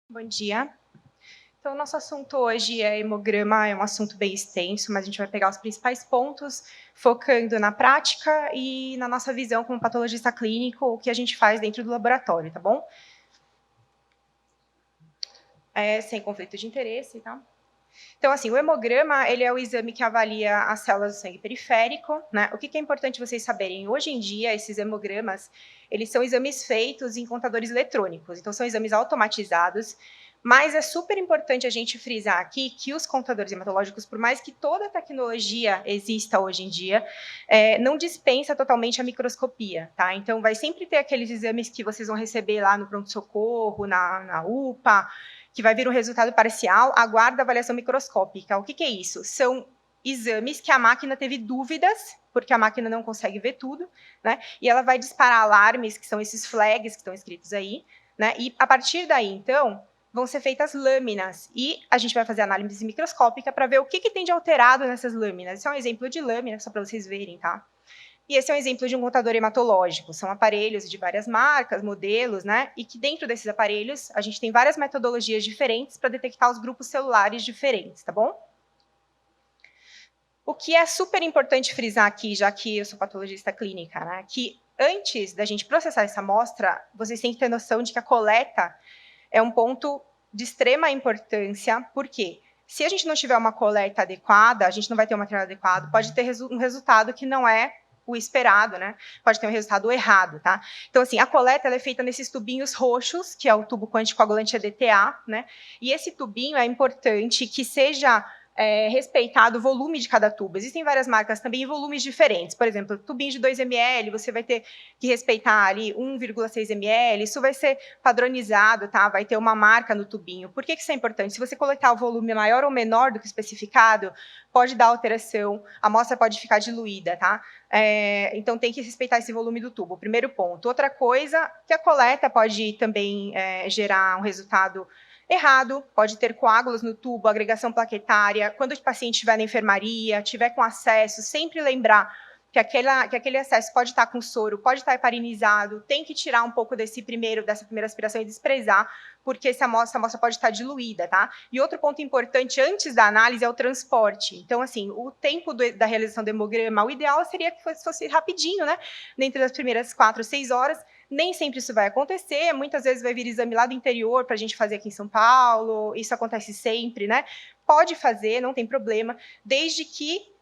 Bom dia. Então, o nosso assunto hoje é hemograma, é um assunto bem extenso, mas a gente vai pegar os principais pontos, focando na prática e na nossa visão como patologista clínico, o que a gente faz dentro do laboratório, tá bom? Sem conflito de interesse, tá? Então, assim, o hemograma, ele é o exame que avalia as células do sangue periférico, né? O que é importante vocês saberem? Hoje em dia, esses hemogramas, eles são exames feitos em contadores eletrônicos, então são exames automatizados, mas é super importante a gente frisar aqui que os contadores hematológicos, por mais que toda a tecnologia exista hoje em dia, não dispensa totalmente a microscopia, tá? Então, vai sempre ter aqueles exames que vocês vão receber lá no pronto-socorro, na UPA, que vai vir um resultado parcial, aguarda avaliação microscópica. O que é isso? São exames que a máquina teve dúvidas, porque a máquina não consegue ver tudo, né? E ela vai disparar alarmes, que são esses flags que estão escritos aí, né? E a partir daí, então, vão ser feitas lâminas e a gente vai fazer análise microscópica para ver o que tem de alterado nessas lâminas. Esse é um exemplo de lâmina, só para vocês verem, tá? E esse é um exemplo de um contador hematológico. São aparelhos de várias marcas, modelos, né? E que dentro desses aparelhos a gente tem várias metodologias diferentes para detectar os grupos celulares diferentes, tá bom? O que é super importante frisar aqui, já que eu sou patologista clínica, né? Que antes da gente processar essa amostra, vocês têm que ter noção de que a coleta é um ponto de extrema importância, porque se a gente não tiver uma coleta adequada, a gente não vai ter um material adequado, pode ter um resultado que não é o esperado, né? Pode ter um resultado errado, tá? Então, assim, a coleta ela é feita nesses tubinhos roxos, que é o tubo quântico-coagulante EDTA, né? E esse tubinho é importante que seja respeitado o volume de cada tubo. Existem várias marcas também em volumes diferentes. Por exemplo, tubinho de 2 ml, você vai ter que respeitar ali 1,6 ml, isso vai ser padronizado, tá? Vai ter uma marca no tubinho. Por que isso é importante? Se você coletar o volume maior ou menor do que o especificado, pode dar alteração, a amostra pode ficar diluída, tá? Então, tem que respeitar esse volume do tubo, primeiro ponto. Outra coisa, que a coleta pode também gerar um resultado errado, pode ter coágulos no tubo, agregação plaquetária. Quando o paciente estiver na enfermaria, tiver com acesso, sempre lembrar que aquele acesso pode estar com soro, pode estar heparinizado, tem que tirar um pouco dessa primeira aspiração e desprezar, porque essa amostra pode estar diluída, tá? E outro ponto importante antes da análise é o transporte. Então, assim, o tempo da realização do hemograma, o ideal seria que fosse rapidinho, né? Dentro das primeiras 4, 6 horas, nem sempre isso vai acontecer, muitas vezes vai vir exame lá do interior para a gente fazer aqui em São Paulo, isso acontece sempre, né? Pode fazer, não tem problema, desde que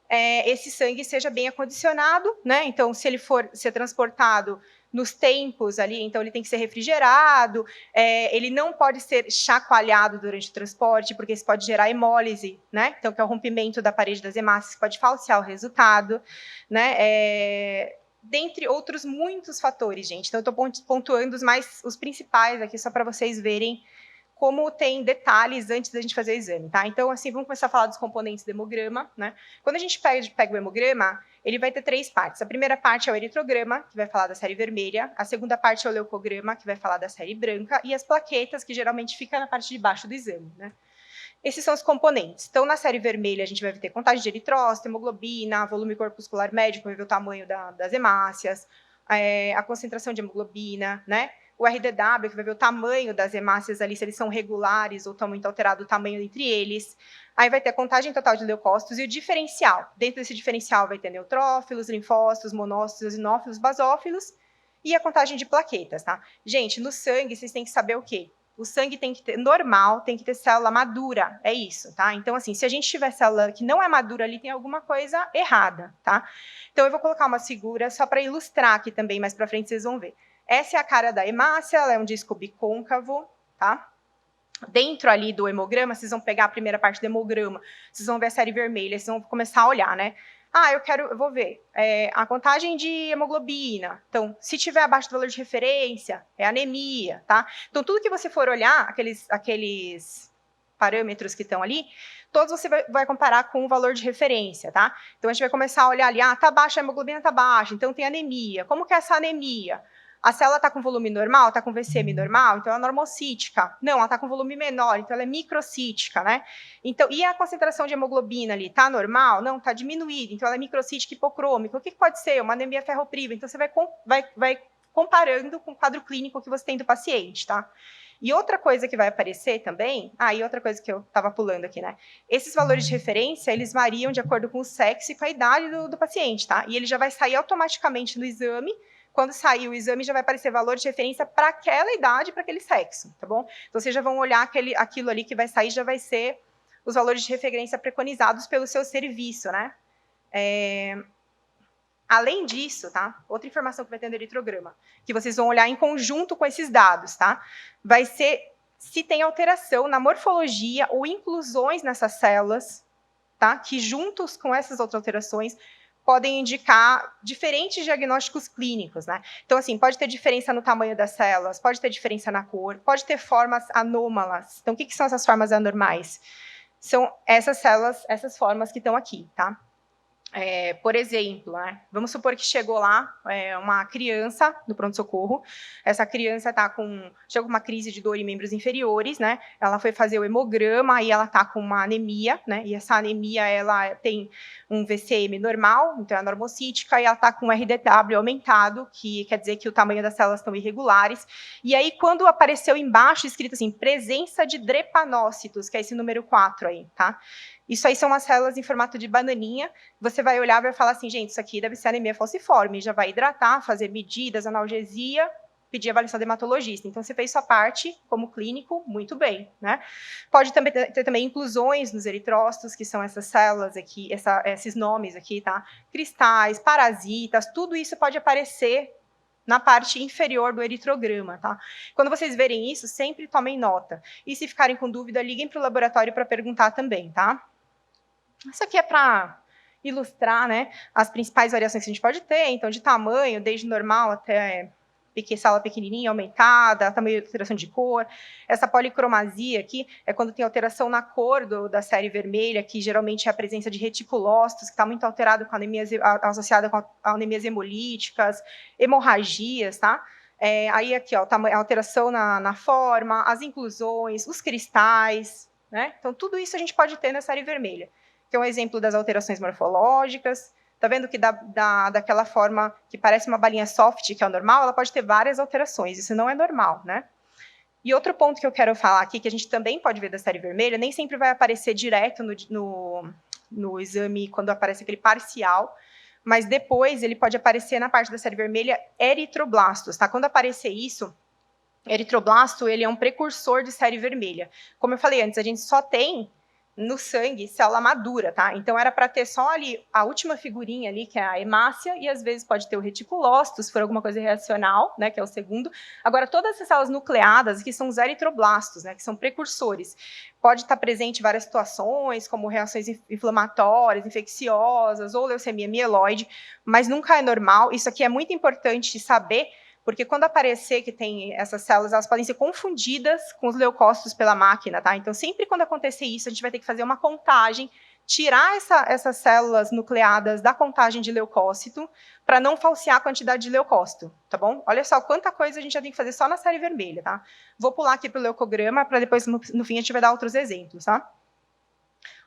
esse sangue seja bem acondicionado, né? Então, se ele for ser transportado nos tempos ali, então ele tem que ser refrigerado, ele não pode ser chacoalhado durante o transporte, porque isso pode gerar hemólise, né? Então, que é o rompimento da parede das hemácias, que pode falsear o resultado, né? Dentre outros muitos fatores, gente. Então, eu estou pontuando os principais aqui, só para vocês verem como tem detalhes antes da gente fazer o exame, tá? Então, assim, vamos começar a falar dos componentes do hemograma, né? Quando a gente pega o hemograma, ele vai ter 3 partes. A primeira parte é o eritrograma, que vai falar da série vermelha. A segunda parte é o leucograma, que vai falar da série branca. E as plaquetas, que geralmente ficam na parte de baixo do exame, né? Esses são os componentes. Então, na série vermelha, a gente vai ter contagem de eritrócito, hemoglobina, volume corpuscular médio, vai ver o tamanho das hemácias, a concentração de hemoglobina, né? O RDW, que vai ver o tamanho das hemácias ali, se eles são regulares ou estão muito alterado o tamanho entre eles. Aí vai ter a contagem total de leucócitos e o diferencial. Dentro desse diferencial vai ter neutrófilos, linfócitos, monócitos, eosinófilos, basófilos e a contagem de plaquetas, tá? Gente, no sangue, vocês têm que saber o quê? O sangue tem que ter normal, tem que ter célula madura, é isso, tá? Então, assim, se a gente tiver célula que não é madura ali, tem alguma coisa errada, tá? Então, eu vou colocar uma figura só para ilustrar aqui também, mais para frente vocês vão ver. Essa é a cara da hemácia, ela é um disco bicôncavo, tá? Dentro ali do hemograma, vocês vão pegar a primeira parte do hemograma, vocês vão ver a série vermelha, vocês vão começar a olhar, né? Eu vou ver a contagem de hemoglobina. Então, se tiver abaixo do valor de referência, é anemia, tá? Então, tudo que você for olhar, aqueles parâmetros que estão ali, todos você vai comparar com o valor de referência, tá? Então, a gente vai começar a olhar ali, tá baixa, a hemoglobina tá baixa, então tem anemia. Como que é essa anemia? A célula está com volume normal, está com VCM normal, então ela é normocítica. Não, ela está com volume menor, então ela é microcítica, né? Então, e a concentração de hemoglobina ali, está normal? Não, está diminuída, então ela é microcítica hipocrômica. O que pode ser? Uma anemia ferropriva. Então, você vai comparando com o quadro clínico que você tem do paciente, tá? E outra coisa que vai aparecer também, e outra coisa que eu estava pulando aqui, né? Esses valores de referência, eles variam de acordo com o sexo e com a idade do paciente, tá? E ele já vai sair automaticamente no exame. Quando sair o exame, já vai aparecer valor de referência para aquela idade, para aquele sexo, tá bom? Então, vocês já vão olhar aquilo ali que vai sair, já vai ser os valores de referência preconizados pelo seu serviço, né? Além disso, tá? Outra informação que vai ter no eritrograma, que vocês vão olhar em conjunto com esses dados, tá? Vai ser se tem alteração na morfologia ou inclusões nessas células, tá? Que juntos com essas outras alterações podem indicar diferentes diagnósticos clínicos, né? Então, assim, pode ter diferença no tamanho das células, pode ter diferença na cor, pode ter formas anômalas. Então, o que são essas formas anormais? São essas células, essas formas que estão aqui, tá? Por exemplo, né, vamos supor que chegou lá uma criança do pronto-socorro, essa criança chegou com uma crise de dor em membros inferiores, né, ela foi fazer o hemograma e ela está com uma anemia, né, e essa anemia ela tem um VCM normal, então é normocítica, e ela está com um RDW aumentado, que quer dizer que o tamanho das células estão irregulares, e aí quando apareceu embaixo escrito assim, presença de drepanócitos, que é esse número 4 aí, tá? Isso aí são umas células em formato de bananinha. Você vai olhar e vai falar assim, gente, isso aqui deve ser anemia falciforme. Já vai hidratar, fazer medidas, analgesia, pedir avaliação do hematologista. Então, você fez sua parte como clínico, muito bem, né? Pode também ter também inclusões nos eritrócitos, que são essas células aqui, esses nomes aqui, tá? Cristais, parasitas, tudo isso pode aparecer na parte inferior do eritrograma, tá? Quando vocês verem isso, sempre tomem nota. E se ficarem com dúvida, liguem para o laboratório para perguntar também, tá? Isso aqui é para ilustrar, né, as principais variações que a gente pode ter, então, de tamanho, desde normal até célula pequenininha, aumentada, tamanho de alteração de cor. Essa policromasia aqui é quando tem alteração na cor da série vermelha, que geralmente é a presença de reticulócitos, que está muito alterado com anemias, associada com anemias hemolíticas, hemorragias, tá? Aí aqui, ó, a alteração na forma, as inclusões, os cristais, né? Então, tudo isso a gente pode ter na série vermelha, que é um exemplo das alterações morfológicas. Tá vendo que daquela forma que parece uma balinha soft, que é o normal, ela pode ter várias alterações, isso não é normal, né? E outro ponto que eu quero falar aqui, que a gente também pode ver da série vermelha, nem sempre vai aparecer direto no exame, quando aparece aquele parcial, mas depois ele pode aparecer na parte da série vermelha eritroblastos, tá? Quando aparecer isso, eritroblasto, ele é um precursor de série vermelha. Como eu falei antes, a gente só tem no sangue célula madura, tá? Então era para ter só ali a última figurinha ali, que é a hemácia, e às vezes pode ter o reticulócito, se for alguma coisa reacional, né, que é o segundo. Agora, todas essas células nucleadas aqui são os eritroblastos, né, que são precursores. Pode estar presente em várias situações, como reações inflamatórias, infecciosas, ou leucemia mieloide, mas nunca é normal. Isso aqui é muito importante saber, porque quando aparecer que tem essas células, elas podem ser confundidas com os leucócitos pela máquina, tá? Então, sempre quando acontecer isso, a gente vai ter que fazer uma contagem, tirar essas células nucleadas da contagem de leucócito, para não falsear a quantidade de leucócito, tá bom? Olha só quanta coisa a gente já tem que fazer só na série vermelha, tá? Vou pular aqui para o leucograma, para depois, no fim, a gente vai dar outros exemplos, tá?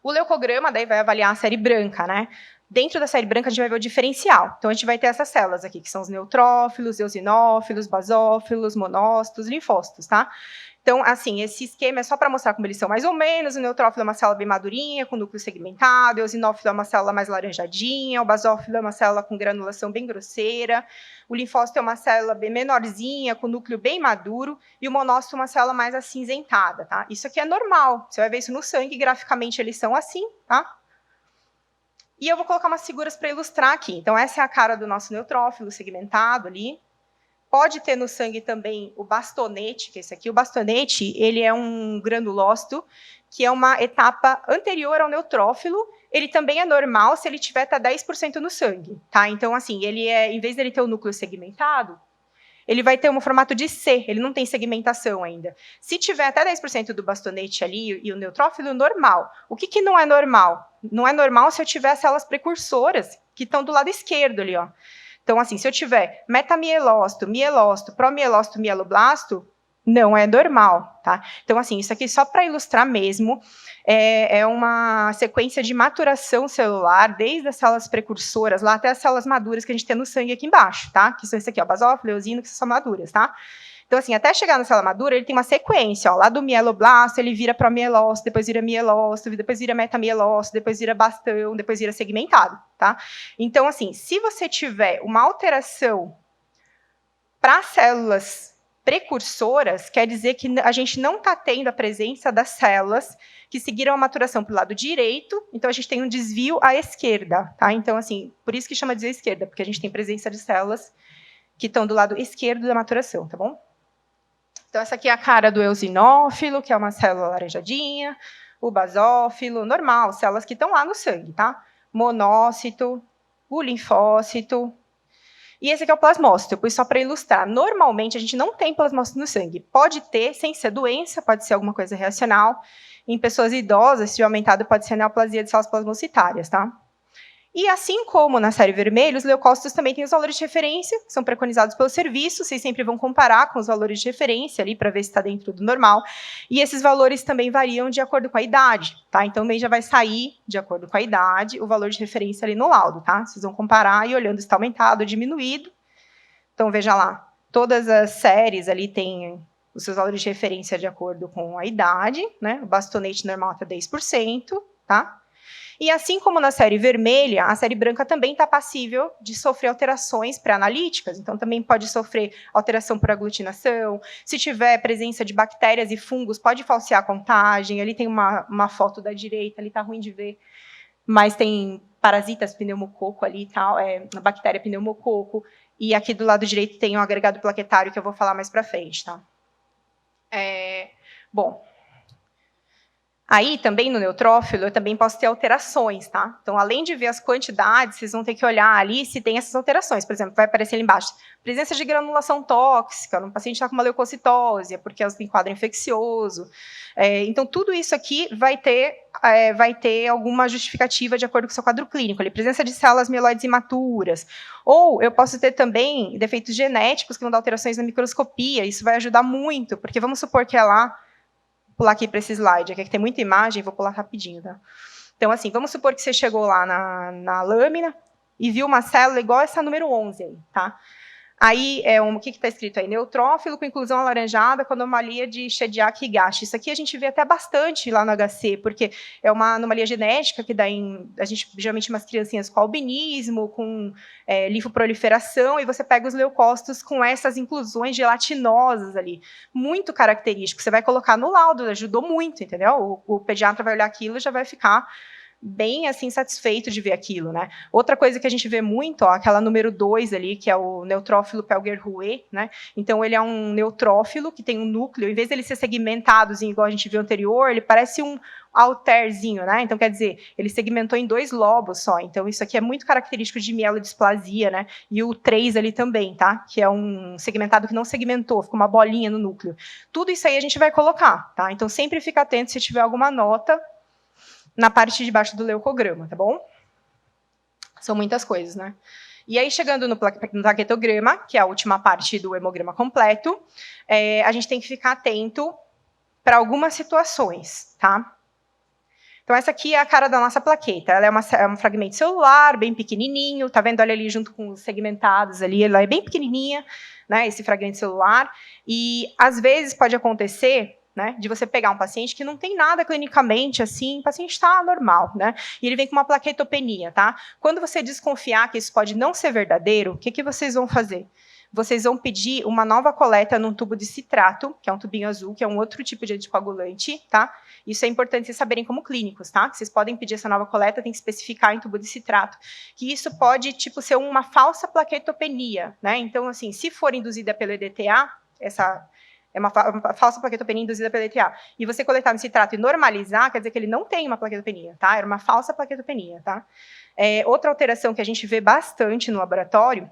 O leucograma, daí, vai avaliar a série branca, né? Dentro da série branca, a gente vai ver o diferencial. Então, a gente vai ter essas células aqui, que são os neutrófilos, eosinófilos, basófilos, monócitos, linfócitos, tá? Então, assim, esse esquema é só para mostrar como eles são mais ou menos. O neutrófilo é uma célula bem madurinha, com núcleo segmentado. O eosinófilo é uma célula mais laranjadinha. O basófilo é uma célula com granulação bem grosseira. O linfócito é uma célula bem menorzinha, com núcleo bem maduro. E o monócito é uma célula mais acinzentada, tá? Isso aqui é normal. Você vai ver isso no sangue. Graficamente, eles são assim, tá? E eu vou colocar umas figuras para ilustrar aqui. Então, essa é a cara do nosso neutrófilo segmentado ali. Pode ter no sangue também o bastonete, que é esse aqui. O bastonete, ele é um granulócito, que é uma etapa anterior ao neutrófilo. Ele também é normal se ele tiver até 10% no sangue, tá? Então, assim, em vez dele ter o núcleo segmentado, ele vai ter um formato de C, ele não tem segmentação ainda. Se tiver até 10% do bastonete ali e o neutrófilo, normal. O que não é normal? Não é normal se eu tiver as células precursoras, que estão do lado esquerdo ali, ó. Então, assim, se eu tiver metamielócito, mielócito, promielócito, mieloblasto, não é normal, tá? Então, assim, isso aqui só para ilustrar mesmo, é uma sequência de maturação celular, desde as células precursoras lá até as células maduras que a gente tem no sangue aqui embaixo, tá? Que são esse aqui, ó, basófilo, eosino, que são maduras, tá? Então, assim, até chegar na célula madura, ele tem uma sequência, ó, lá do mieloblasto, ele vira promielócito, depois vira mielócito, depois vira metamielócito, depois vira bastão, depois vira segmentado, tá? Então, assim, se você tiver uma alteração para células precursoras, quer dizer que a gente não está tendo a presença das células que seguiram a maturação para o lado direito, então a gente tem um desvio à esquerda, tá? Então, assim, por isso que chama desvio à esquerda, porque a gente tem presença de células que estão do lado esquerdo da maturação, tá bom? Então, essa aqui é a cara do eosinófilo, que é uma célula laranjadinha, o basófilo, normal, células que estão lá no sangue, tá? Monócito, o linfócito. E esse aqui é o plasmócito, eu pus só para ilustrar. Normalmente, a gente não tem plasmócito no sangue. Pode ter, sem ser doença, pode ser alguma coisa reacional. Em pessoas idosas, se tiver aumentado, pode ser neoplasia de células plasmocitárias, tá? E assim como na série vermelha, os leucócitos também têm os valores de referência, que são preconizados pelo serviço, vocês sempre vão comparar com os valores de referência ali, para ver se está dentro do normal. E esses valores também variam de acordo com a idade, tá? Então, também já vai sair, de acordo com a idade, o valor de referência ali no laudo, tá? Vocês vão comparar e olhando se está aumentado ou diminuído. Então, veja lá, todas as séries ali têm os seus valores de referência de acordo com a idade, né? O bastonete normal até 10%, tá? E assim como na série vermelha, a série branca também está passível de sofrer alterações pré-analíticas. Então, também pode sofrer alteração por aglutinação. Se tiver presença de bactérias e fungos, pode falsear a contagem. Ali tem uma foto da direita, ali está ruim de ver. Mas tem parasitas pneumococo ali e tal, a bactéria pneumococo. E aqui do lado direito tem um agregado plaquetário que eu vou falar mais para frente, tá? Bom... Aí, também no neutrófilo, eu também posso ter alterações, tá? Então, além de ver as quantidades, vocês vão ter que olhar ali se tem essas alterações. Por exemplo, vai aparecer ali embaixo, presença de granulação tóxica, no paciente está com uma leucocitose, é porque elas têm quadro infeccioso. Então, tudo isso aqui vai ter alguma justificativa de acordo com o seu quadro clínico. Ali, presença de células mieloides imaturas. Ou eu posso ter também defeitos genéticos que vão dar alterações na microscopia. Isso vai ajudar muito, porque vamos supor que é lá, pular aqui para esse slide, aqui que tem muita imagem, vou pular rapidinho, tá? Então, assim, vamos supor que você chegou lá na lâmina e viu uma célula igual essa número 11 aí, tá? Aí, o que está escrito aí? Neutrófilo com inclusão alaranjada com anomalia de Shediac-Higashi. Isso aqui a gente vê até bastante lá no HC, porque é uma anomalia genética que dá a gente geralmente umas criancinhas com albinismo, com linfoproliferação, e você pega os leucócitos com essas inclusões gelatinosas ali. Muito característico. Você vai colocar no laudo, ajudou muito, entendeu? O pediatra vai olhar aquilo e já vai ficar bem assim satisfeito de ver aquilo, né? Outra coisa que a gente vê muito, ó, aquela número 2 ali, que é o neutrófilo Pelger-Rouet, né? Então ele é um neutrófilo que tem um núcleo, em vez dele ser segmentadozinho igual a gente viu anterior, ele parece um alterzinho, né? Então quer dizer, ele segmentou em 2 lobos só. Então isso aqui é muito característico de mielodisplasia, né? E o 3 ali também, tá? Que é um segmentado que não segmentou, ficou uma bolinha no núcleo. Tudo isso aí a gente vai colocar, tá? Então sempre fica atento se tiver alguma nota na parte de baixo do leucograma, tá bom? São muitas coisas, né? E aí, chegando no plaquetograma, que é a última parte do hemograma completo, a gente tem que ficar atento para algumas situações, tá? Então, essa aqui é a cara da nossa plaqueta. Ela é um fragmento celular, bem pequenininho, tá vendo? Olha ali junto com os segmentados ali, ela é bem pequenininha, né, esse fragmento celular. E, às vezes, pode acontecer, né, de você pegar um paciente que não tem nada clinicamente, assim, o paciente está normal, né, e ele vem com uma plaquetopenia, tá? Quando você desconfiar que isso pode não ser verdadeiro, o que vocês vão fazer? Vocês vão pedir uma nova coleta num tubo de citrato, que é um tubinho azul, que é um outro tipo de anticoagulante, tá? Isso é importante vocês saberem como clínicos, tá? Vocês podem pedir essa nova coleta, tem que especificar em tubo de citrato, que isso pode, tipo, ser uma falsa plaquetopenia, né? Então, assim, se for induzida pelo EDTA, essa é uma falsa plaquetopenia induzida pela ETA, e você coletar no citrato e normalizar, quer dizer que ele não tem uma plaquetopenia, tá? Era uma falsa plaquetopenia, tá? Outra alteração que a gente vê bastante no laboratório,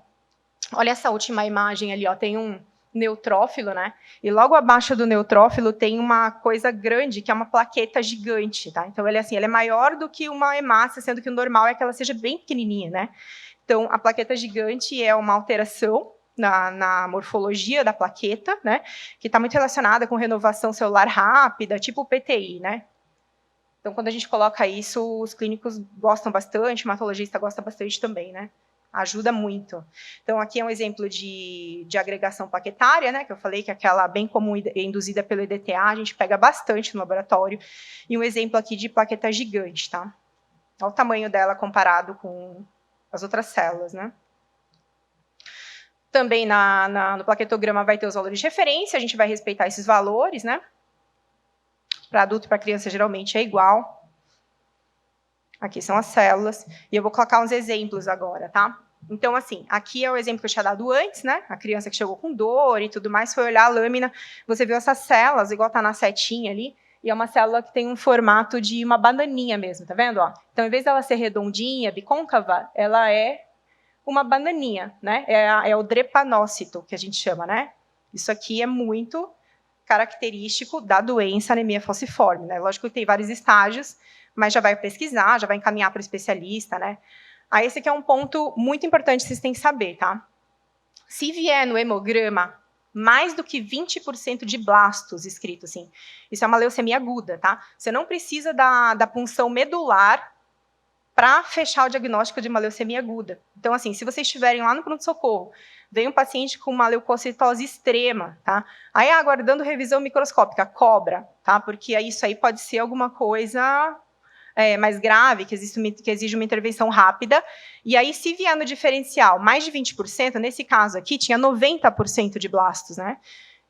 olha essa última imagem ali, ó, tem um neutrófilo, né? E logo abaixo do neutrófilo tem uma coisa grande, que é uma plaqueta gigante, tá? Então, ele é maior do que uma hemácia, sendo que o normal é que ela seja bem pequenininha, né? Então, a plaqueta gigante é uma alteração na morfologia da plaqueta, né, que está muito relacionada com renovação celular rápida, tipo o PTI, né. Então, quando a gente coloca isso, os clínicos gostam bastante, o hematologista gosta bastante também, né. Ajuda muito. Então, aqui é um exemplo de agregação plaquetária, né, que eu falei que é aquela bem comum induzida pelo EDTA, a gente pega bastante no laboratório, e um exemplo aqui de plaqueta gigante, tá? Olha o tamanho dela comparado com as outras células, né? Também no plaquetograma vai ter os valores de referência, a gente vai respeitar esses valores, né? Para adulto e para criança geralmente é igual. Aqui são as células, e eu vou colocar uns exemplos agora, tá? Então, assim, aqui é o exemplo que eu tinha dado antes, né? A criança que chegou com dor e tudo mais, foi olhar a lâmina, você viu essas células, igual tá na setinha ali, e é uma célula que tem um formato de uma bananinha mesmo, tá vendo? Ó? Então, em vez dela ser redondinha, bicôncava, ela é uma bananinha, né? É o drepanócito, que a gente chama, né? Isso aqui é muito característico da doença anemia falciforme, né? Lógico que tem vários estágios, mas já vai pesquisar, já vai encaminhar para o especialista, né? Aí esse aqui é um ponto muito importante que vocês têm que saber, tá? Se vier no hemograma mais do que 20% de blastos escrito assim, isso é uma leucemia aguda, tá? Você não precisa da punção medular para fechar o diagnóstico de uma leucemia aguda. Então, assim, se vocês estiverem lá no pronto-socorro, vem um paciente com uma leucocitose extrema, tá? Aí, aguardando revisão microscópica, cobra, tá? Porque isso aí pode ser alguma coisa mais grave, que exige uma intervenção rápida. E aí, se vier no diferencial mais de 20%, nesse caso aqui, tinha 90% de blastos, né?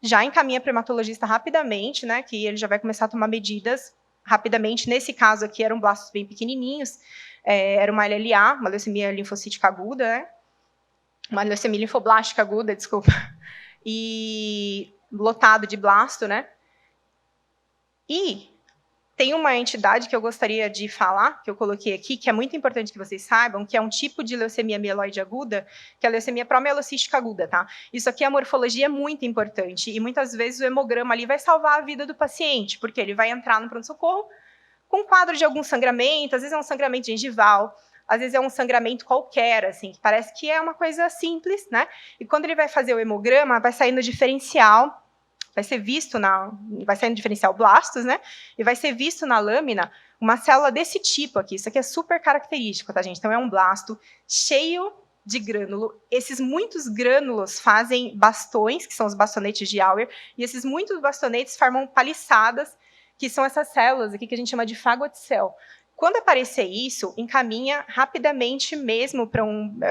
Já encaminha para o hematologista rapidamente, né? Que ele já vai começar a tomar medidas rapidamente. Nesse caso aqui, eram blastos bem pequenininhos. Era uma LLA, uma leucemia linfocítica aguda, né? Uma leucemia linfoblástica aguda, desculpa. E lotado de blasto, né? E tem uma entidade que eu gostaria de falar, que eu coloquei aqui, que é muito importante que vocês saibam, que é um tipo de leucemia mieloide aguda, que é a leucemia promielocística aguda, tá? Isso aqui, a morfologia é muito importante, e muitas vezes o hemograma ali vai salvar a vida do paciente, porque ele vai entrar no pronto-socorro com um quadro de algum sangramento, às vezes é um sangramento gengival, às vezes é um sangramento qualquer, assim, que parece que é uma coisa simples, né? E quando ele vai fazer o hemograma, vai sair no diferencial, vai ser visto vai sair no diferencial blastos, né? E vai ser visto na lâmina uma célula desse tipo aqui. Isso aqui é super característico, tá, gente? Então, é um blasto cheio de grânulo. Esses muitos grânulos fazem bastões, que são os bastonetes de Auer, e esses muitos bastonetes formam paliçadas, que são essas células aqui que a gente chama de fagoticel. Quando aparecer isso, encaminha rapidamente mesmo para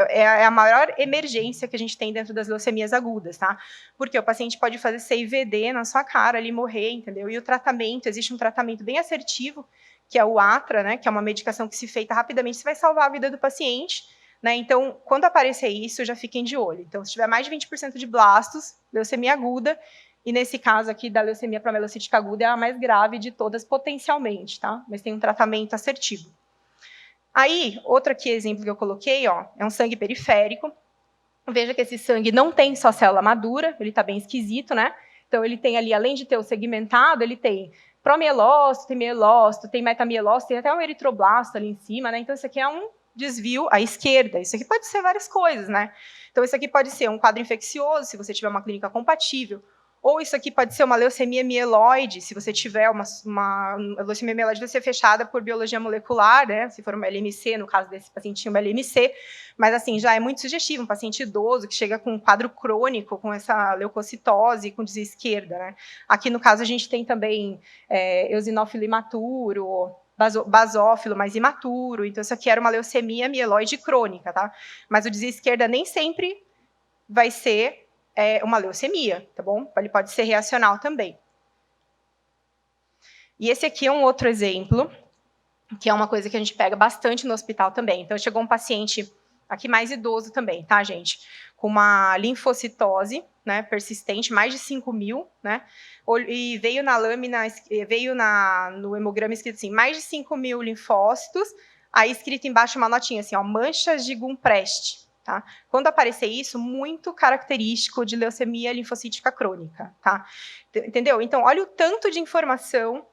é a maior emergência que a gente tem dentro das leucemias agudas, tá? Porque o paciente pode fazer CIVD na sua cara, ali morrer, entendeu? E o tratamento, existe um tratamento bem assertivo, que é o ATRA, né? Que é uma medicação que se feita rapidamente, você vai salvar a vida do paciente, né? Então, quando aparecer isso, já fiquem de olho. Então, se tiver mais de 20% de blastos, leucemia aguda, e nesse caso aqui da leucemia promielocítica aguda é a mais grave de todas potencialmente, tá? Mas tem um tratamento assertivo. Aí, outro aqui exemplo que eu coloquei, ó, é um sangue periférico. Veja que esse sangue não tem só célula madura, ele está bem esquisito, né? Então, ele tem ali, além de ter o segmentado, ele tem promielócito, tem mielócito, tem metamielócito, tem até um eritroblasto ali em cima, né? Então, isso aqui é um desvio à esquerda. Isso aqui pode ser várias coisas, né? Então, isso aqui pode ser um quadro infeccioso, se você tiver uma clínica compatível, ou isso aqui pode ser uma leucemia mieloide, se você tiver uma leucemia mieloide vai ser fechada por biologia molecular, né? Se for uma LMC, no caso desse paciente tinha uma LMC, mas assim, já é muito sugestivo, um paciente idoso que chega com um quadro crônico, com essa leucocitose, com desvio esquerda, né? Aqui no caso a gente tem também eosinófilo imaturo, basófilo mais imaturo, então isso aqui era uma leucemia mieloide crônica, tá? Mas o desvio esquerda nem sempre vai ser uma leucemia, tá bom? Ele pode ser reacional também. E esse aqui é um outro exemplo, que é uma coisa que a gente pega bastante no hospital também. Então, chegou um paciente aqui mais idoso também, tá, gente? Com uma linfocitose, né, persistente, mais de 5.000, né? E veio na lâmina, veio no hemograma escrito assim, mais de 5.000 linfócitos, aí escrito embaixo uma notinha assim, ó, manchas de Gumprest. Tá? Quando aparecer isso, muito característico de leucemia linfocítica crônica, tá? Entendeu? Então, olha o tanto de informação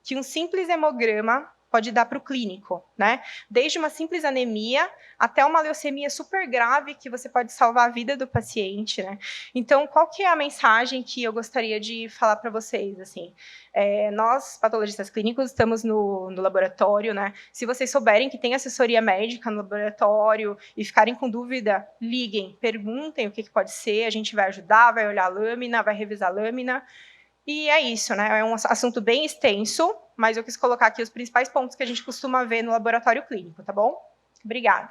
que um simples hemograma pode dar para o clínico, né? Desde uma simples anemia até uma leucemia super grave que você pode salvar a vida do paciente, né? Então, qual que é a mensagem que eu gostaria de falar para vocês, assim? Nós, patologistas clínicos, estamos no laboratório, né? Se vocês souberem que tem assessoria médica no laboratório e ficarem com dúvida, liguem, perguntem o que pode ser, a gente vai ajudar, vai olhar a lâmina, vai revisar a lâmina. E é isso, né? É um assunto bem extenso, mas eu quis colocar aqui os principais pontos que a gente costuma ver no laboratório clínico, tá bom? Obrigada.